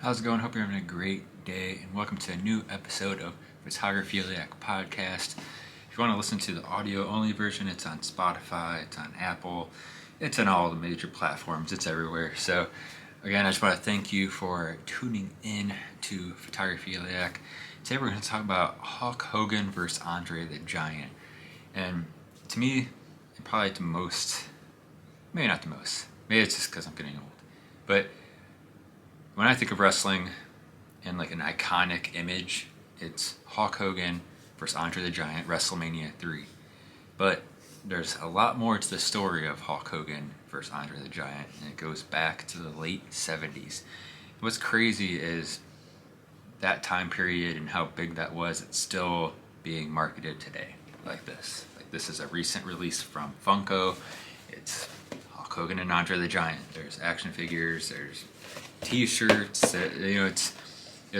How's it going? Hope you're having a great day, and welcome to a new episode of Photographiliac podcast. If you want to listen to the audio-only version, it's on Spotify, it's on Apple, it's on all the major platforms, it's everywhere. So, again, I just want to thank you for tuning in to Photographiliac. Today we're going to talk about Hulk Hogan versus Andre the Giant. And to me, probably the most, maybe not the most, maybe it's just because I'm getting old, but when I think of wrestling in like an iconic image, it's Hulk Hogan versus Andre the Giant, WrestleMania 3. But there's a lot more to the story of Hulk Hogan versus Andre the Giant, and it goes back to the late 70s. What's crazy is that time period and how big that was, it's still being marketed today like this. Like this is a recent release from Funko. It's Hulk Hogan and Andre the Giant. There's action figures, there's T-shirts. It's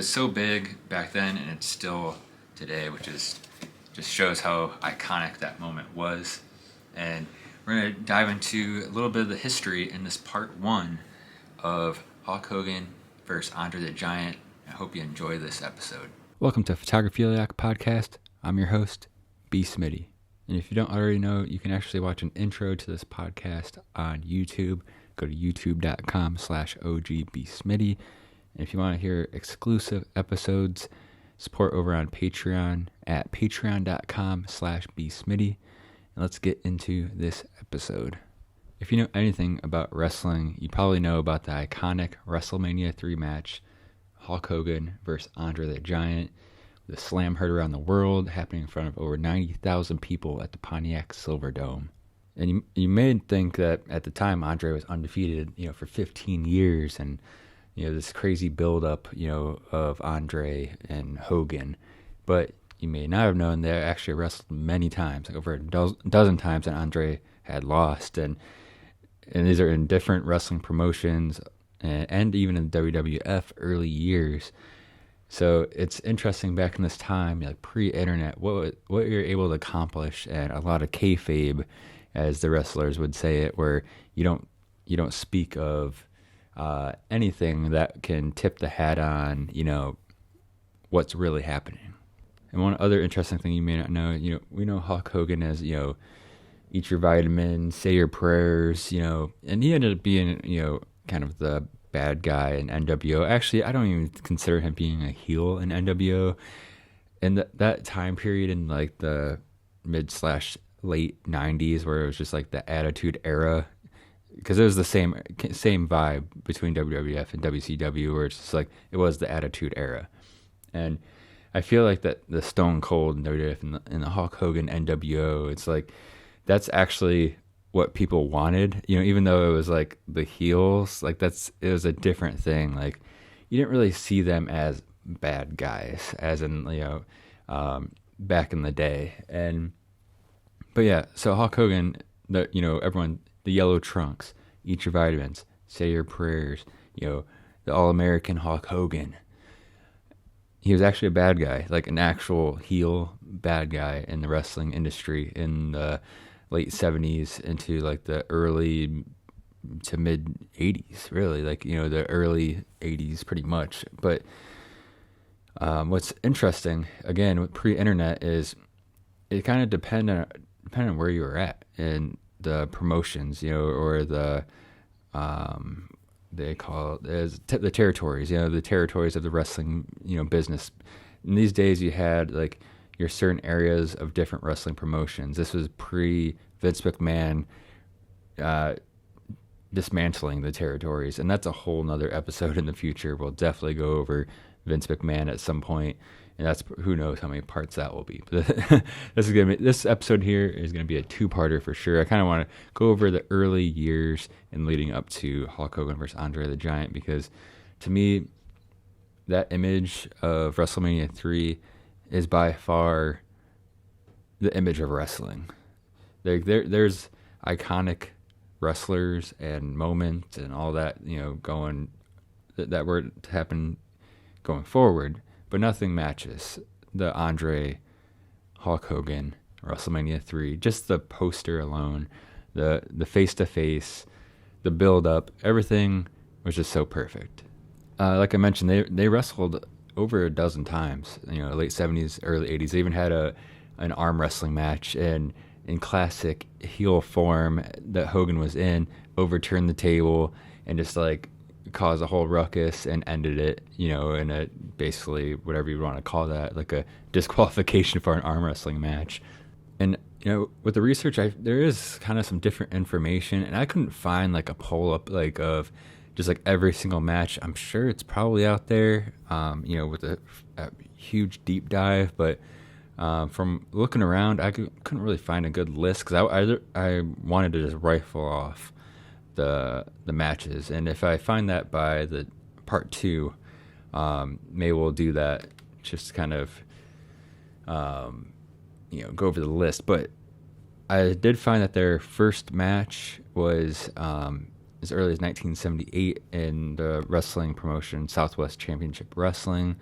so big back then, and it's still today, which is just shows how iconic that moment was. And we're gonna dive into a little bit of the history in this part one of Hulk Hogan versus Andre the Giant. I hope you enjoy this episode. Welcome to Photographiliac podcast. I'm your host, OGbsmitty. And if you don't already know, you can actually watch an intro to this podcast on YouTube. Go to youtube.com/OGbsmitty. And if you want to hear exclusive episodes, support over on Patreon at patreon.com/bsmitty. And let's get into this episode. If you know anything about wrestling, you probably know about the iconic WrestleMania 3 match, Hulk Hogan versus Andre the Giant. The slam heard around the world, happening in front of over 90,000 people at the Pontiac Silverdome. And you may think that at the time Andre was undefeated, for 15 years, and this crazy buildup, of Andre and Hogan. But you may not have known they actually wrestled many times, like over a dozen times, and Andre had lost. And these are in different wrestling promotions, and even in the WWF early years. So it's interesting back in this time, like pre-internet, what you're able to accomplish, and a lot of kayfabe, as the wrestlers would say it, where you don't speak of anything that can tip the hat on, what's really happening. And one other interesting thing you may not know, we know Hulk Hogan as, eat your vitamins, say your prayers, and he ended up being, kind of the bad guy in NWO. Actually, I don't even consider him being a heel in NWO. In that time period in like the mid/late 90s, where it was just like the Attitude Era, because it was the same vibe between WWF and WCW, where it's just like it was the Attitude Era. And I feel like that the Stone Cold and WWF and the Hulk Hogan NWO, it's like that's actually what people wanted, even though it was like the heels, like it was a different thing. Like you didn't really see them as bad guys, as in back in the day. But yeah, so Hulk Hogan, everyone, the yellow trunks, eat your vitamins, say your prayers, the all-American Hulk Hogan. He was actually a bad guy, like an actual heel bad guy in the wrestling industry in the late 70s into like the early to mid 80s, really, like, the early 80s pretty much. But what's interesting, again, with pre-internet, is it kind of depended on where you were at in the promotions, or the they call it as the territories, the territories of the wrestling, business. In these days, you had like your certain areas of different wrestling promotions. This was pre Vince McMahon dismantling the territories, and that's a whole nother episode in the future. We'll definitely go over Vince McMahon at some point, and that's who knows how many parts that will be. But this episode here is gonna be a two-parter for sure. I kind of want to go over the early years and leading up to Hulk Hogan versus Andre the Giant, because to me, that image of WrestleMania 3 is by far the image of wrestling. There's iconic wrestlers and moments and all that, going that were to happen going forward, but nothing matches the Andre Hulk Hogan WrestleMania 3. Just the poster alone, the face to face, the build up, everything was just so perfect. Like I mentioned, they wrestled over a dozen times. Late '70s, early '80s. They even had an arm wrestling match, and in classic heel form that Hogan was in, overturned the table and just like caused a whole ruckus and ended it. In a basically whatever you want to call that, like a disqualification for an arm wrestling match. And with the research, there is kind of some different information, and I couldn't find like a poll up like of just like every single match. I'm sure it's probably out there, with a huge deep dive. But from looking around, I couldn't really find a good list because I wanted to just rifle off the matches, and if I find that by the part 2, maybe we'll do that. Just kind of go over the list. But I did find that their first match was as early as 1978 in the wrestling promotion Southwest Championship Wrestling,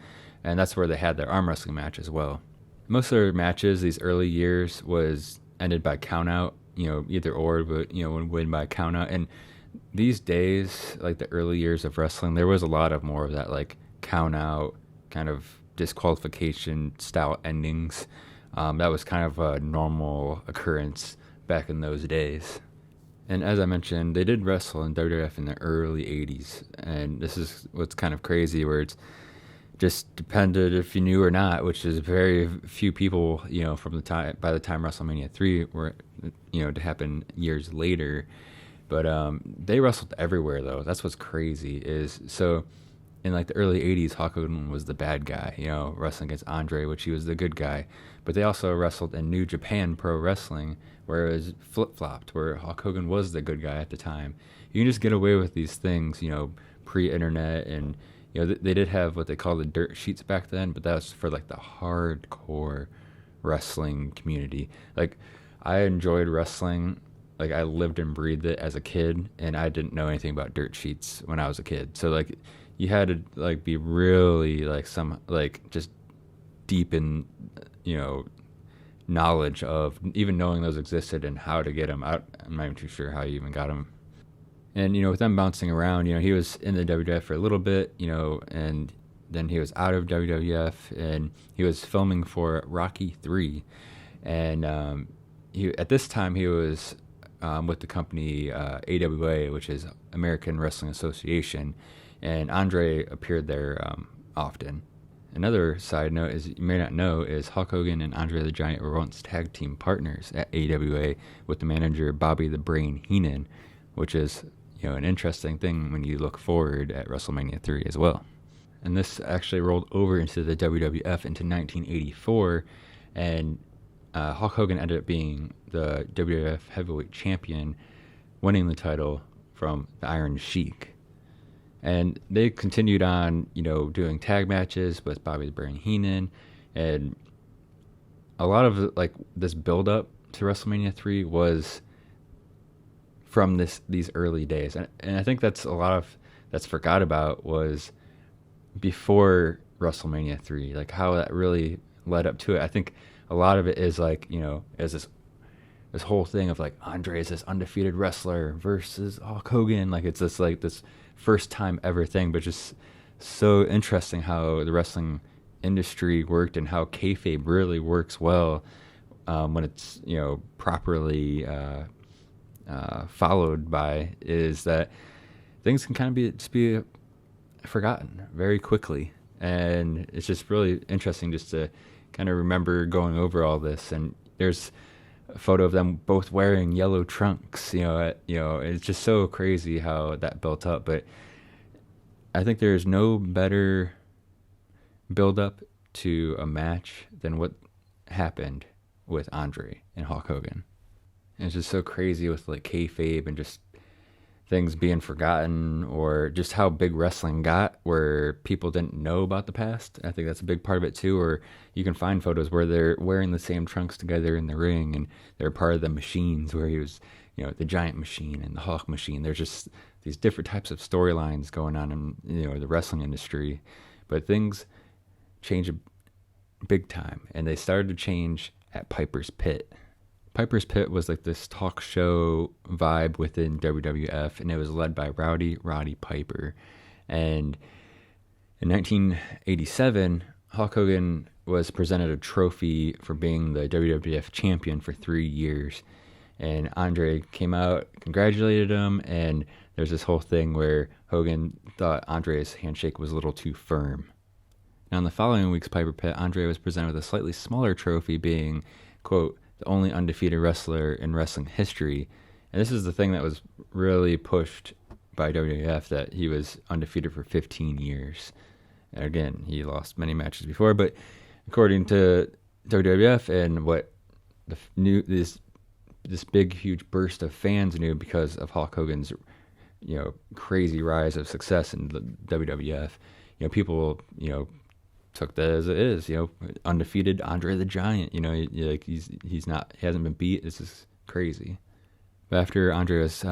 and that's where they had their arm wrestling match as well. Most of their matches these early years was ended by countout, either or, but would win by countout. And these days, like the early years of wrestling, there was a lot of more of that like countout kind of disqualification style endings. That was kind of a normal occurrence back in those days. And as I mentioned, they did wrestle in WWF in the early 80s. And this is what's kind of crazy, where it's just depended if you knew or not, which is very few people, from the time, by the time WrestleMania 3 were, to happen years later. But they wrestled everywhere, though. That's what's crazy is, so in like the early 80s, Hulk Hogan was the bad guy, wrestling against Andre, which he was the good guy. But they also wrestled in New Japan Pro Wrestling, where it was flip-flopped, where Hulk Hogan was the good guy at the time. You can just get away with these things, pre-internet, and, they did have what they call the dirt sheets back then, but that was for like the hardcore wrestling community. Like, I enjoyed wrestling. Like, I lived and breathed it as a kid, and I didn't know anything about dirt sheets when I was a kid. So, like, you had to, like, be really, like, just deep in, knowledge of even knowing those existed and how to get them out. I'm not even too sure how you even got them. And, with them bouncing around, he was in the WWF for a little bit, and then he was out of WWF, and he was filming for Rocky 3. And at this time, he was with the company AWA, which is American Wrestling Association, and Andre appeared there often. Another side note is, you may not know, is Hulk Hogan and Andre the Giant were once tag team partners at AWA with the manager Bobby the Brain Heenan, which is an interesting thing when you look forward at WrestleMania 3 as well. And this actually rolled over into the WWF into 1984, and Hulk Hogan ended up being the WWF Heavyweight Champion, winning the title from the Iron Sheik. And they continued on, doing tag matches with Bobby the Brain Heenan, and a lot of like this build up to WrestleMania 3 was from these early days, and I think that's a lot of that's forgot about was before WrestleMania 3, like how that really led up to it. I think a lot of it is like, as this whole thing of like Andre is this undefeated wrestler versus Hulk Hogan, like it's this first time ever thing, but just so interesting how the wrestling industry worked and how kayfabe really works well when it's properly followed by, is that things can kind of be forgotten very quickly. And it's just really interesting just to kind of remember going over all this. And there's a photo of them both wearing yellow trunks, it's just so crazy how that built up. But I think there's no better build up to a match than what happened with Andre and Hulk Hogan. And it's just so crazy with like kayfabe and just things being forgotten, or just how big wrestling got where people didn't know about the past. I think that's a big part of it too, or you can find photos where they're wearing the same trunks together in the ring and they're part of the machines, where he was, the Giant Machine and the Hulk Machine. There's just these different types of storylines going on in, the wrestling industry. But things changed big time, and they started to change at Piper's Pit. Piper's Pit was like this talk show vibe within WWF, and it was led by Roddy Piper. And In 1987, Hulk Hogan was presented a trophy for being the WWF champion for 3 years. And Andre came out, congratulated him, and there's this whole thing where Hogan thought Andre's handshake was a little too firm. Now, in the following week's Piper Pit, Andre was presented with a slightly smaller trophy, being, quote, the only undefeated wrestler in wrestling history. And this is the thing that was really pushed by WWF, that he was undefeated for 15 years. And again, he lost many matches before, but according to WWF and what the new this big huge burst of fans knew because of Hulk Hogan's crazy rise of success in the WWF, people took that as it is, undefeated Andre the Giant. Like he hasn't been beat. This is crazy. But after Andre was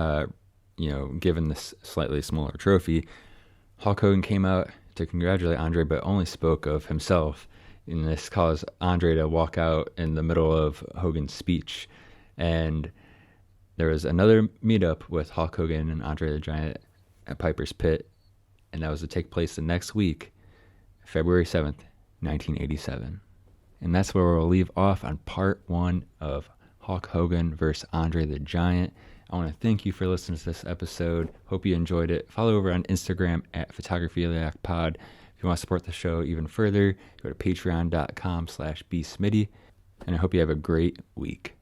given this slightly smaller trophy, Hulk Hogan came out to congratulate Andre, but only spoke of himself. And this caused Andre to walk out in the middle of Hogan's speech. And there was another meetup with Hulk Hogan and Andre the Giant at Piper's Pit, and that was to take place the next week, February 7th, 1987. And that's where we'll leave off on part 1 of Hulk Hogan versus Andre the Giant. I want to thank you for listening to this episode. Hope you enjoyed it. Follow over on Instagram at Photographiliac Pod. If you want to support the show even further, go to patreon.com/OGbsmitty. And I hope you have a great week.